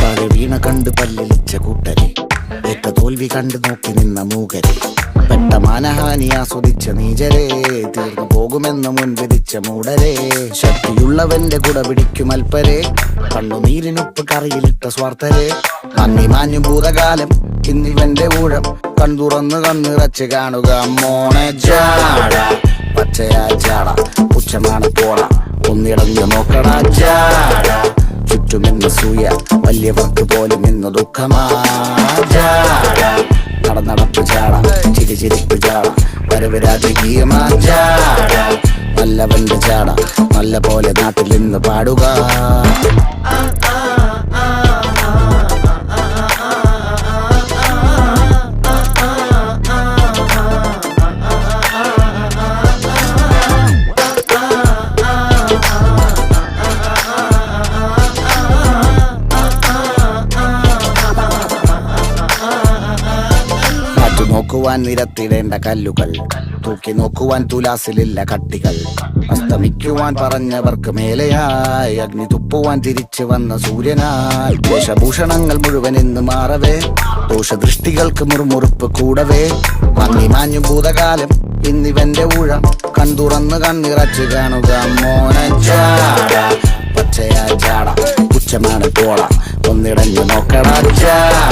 താഴെ വീണ കണ്ട് പല്ലിളിച്ച കൂട്ടരെ, ഏറ്റ തോൽവി കണ്ട് നോക്കി നിന്ന മൂകരെ, പെട്ട മാനഹാനി ആസ്വദിച്ച നീചരെ, തീർന്നു പോകുമെന്ന് മുൻവിധിച്ച മൂടരെ, ശക്തിയുള്ളവന്റെ കുട പിടിക്കും അൽപ്പരെ, കണ്ണുനീരിനൊപ്പ് കറിയിലിട്ട സ്വാർത്ഥരെ, നന്ദി മാഞ്ഞു ഭൂതകാലം ഇന്നിവന്റെ ഊഴം, കൺതുറന്ന് കണ്ണിറച്ച് കാണുക മോനെ ജാട, പച്ചയാ ജാട പുച്ഛമാണ് പോള, ഒന്നിടഞ്ഞു നോക്കട ജാട, ചുറ്റുമെന്ന് സൂയ വലിയവർക്ക് പോലും ഇന്ന് ദുഃഖമാ ജാട, നടപ്പ് ചാട ചിരിച്ചിരിപ്പ് ചാട, വരവ് രാജകീയമാ ജാട, നല്ലവന്റെ ചാട നല്ല പോലെ നാട്ടിൽ നിന്ന് പാടുക. നോക്കുവാൻ നിരത്തിടേണ്ട കല്ലുകൾ, തൂക്കി നോക്കുവാൻ തുലാസിലില്ല കട്ടികൾ, അസ്തമിക്കുവാൻ പറഞ്ഞവർക്ക് മേലെയായി അഗ്നി തുപ്പുവാൻ തിരിച്ചു വന്ന സൂര്യനായി, വേഷഭൂഷണങ്ങൾ മുഴുവൻ ഇന്ന് മാറവേ, ദോഷദൃഷ്ടികൾക്ക് മുറുമുറുപ്പ് കൂടവേ, മങ്ങി മാഞ്ഞു ഭൂതകാലം ഇന്നിവന്റെ ഊഴം, കൺതുറന്ന് കണ്ണിറച്ച് കാണുക മോനെ ജാട, പച്ചയാ ജാട പുച്ഛമാണ് പോള, ഒന്നിടഞ്ഞു നോക്കട ജാട.